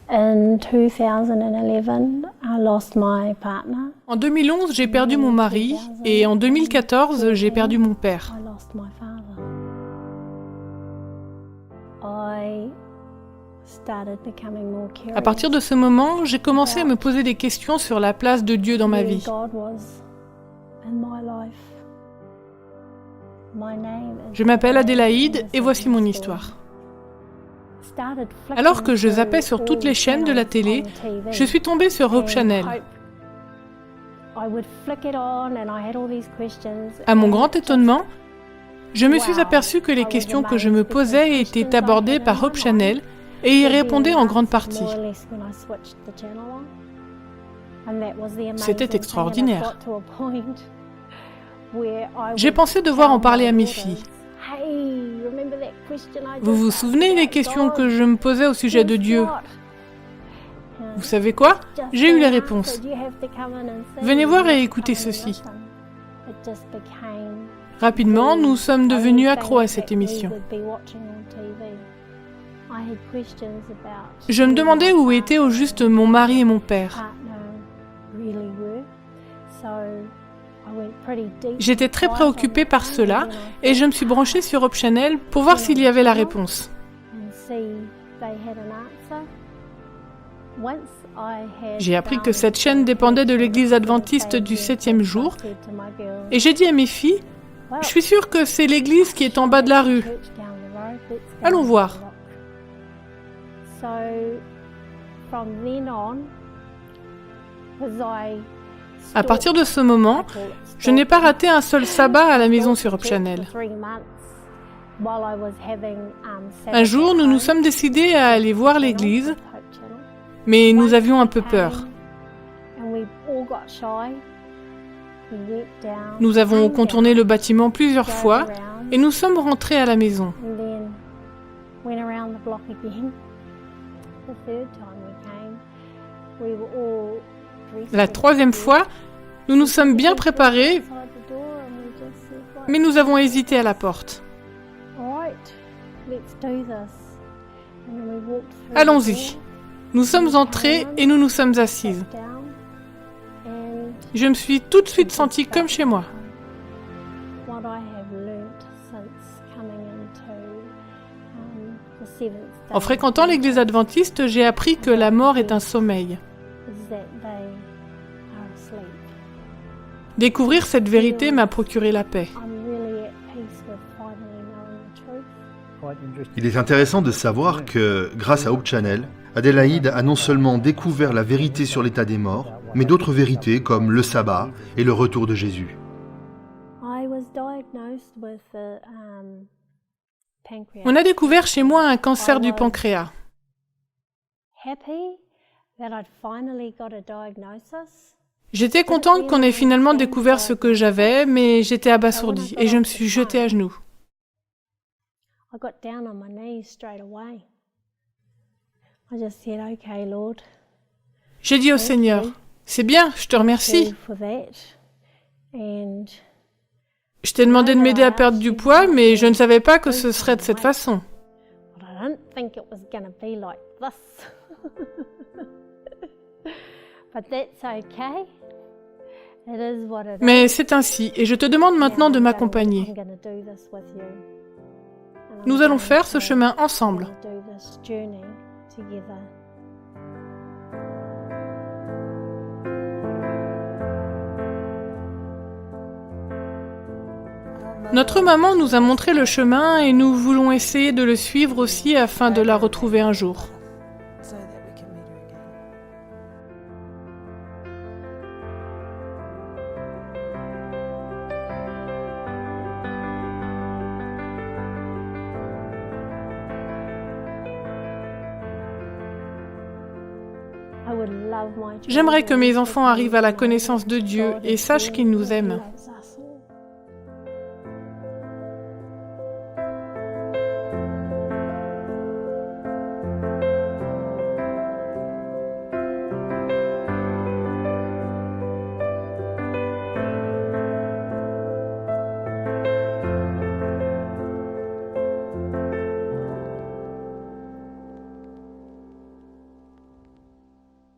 In 2011, I lost my partner. En 2011, j'ai perdu mon mari et en 2014, j'ai perdu mon père. I lost my father. I started becoming more curious. À partir de ce moment, j'ai commencé à me poser des questions sur la place de Dieu dans ma vie. God was in my life. My name is Je m'appelle Adélaïde et voici mon histoire. Alors que je zappais sur toutes les chaînes de la télé, je suis tombée sur Hope Channel. À mon grand étonnement, je me suis aperçue que les questions que je me posais étaient abordées par Hope Channel et y répondaient en grande partie. C'était extraordinaire. J'ai pensé devoir en parler à mes filles. Vous vous souvenez des questions que je me posais au sujet de Dieu ? Vous savez quoi ? J'ai eu les réponses. Venez voir et écoutez ceci. Rapidement, nous sommes devenus accros à cette émission. Je me demandais où étaient au juste mon mari et mon père. J'étais très préoccupée par cela et je me suis branchée sur Hope Channel pour voir s'il y avait la réponse. J'ai appris que cette chaîne dépendait de l'église adventiste du 7e jour et j'ai dit à mes filles, je suis sûre que c'est l'église qui est en bas de la rue. Allons voir. À partir de ce moment, je n'ai pas raté un seul sabbat à la maison sur Hope Channel. Un jour, nous nous sommes décidés à aller voir l'église, mais nous avions un peu peur. Nous avons contourné le bâtiment plusieurs fois et nous sommes rentrés à la maison. La troisième fois, nous nous sommes bien préparés, mais nous avons hésité à la porte. Allons-y. Nous sommes entrés et nous nous sommes assises. Je me suis tout de suite sentie comme chez moi. En fréquentant l'église adventiste, j'ai appris que la mort est un sommeil. Découvrir cette vérité m'a procuré la paix. Il est intéressant de savoir que, grâce à Hope Channel, Adélaïde a non seulement découvert la vérité sur l'état des morts, mais d'autres vérités comme le sabbat et le retour de Jésus. On a découvert chez moi un cancer du pancréas. J'étais contente qu'on ait finalement découvert ce que j'avais, mais j'étais abasourdie et je me suis jetée à genoux. J'ai dit au Seigneur, c'est bien, je te remercie. Je t'ai demandé de m'aider à perdre du poids, mais je ne savais pas que ce serait de cette façon. Mais c'est ainsi, et je te demande maintenant de m'accompagner. Nous allons faire ce chemin ensemble. Notre maman nous a montré le chemin et nous voulons essayer de le suivre aussi afin de la retrouver un jour. J'aimerais que mes enfants arrivent à la connaissance de Dieu et sachent qu'il nous aime.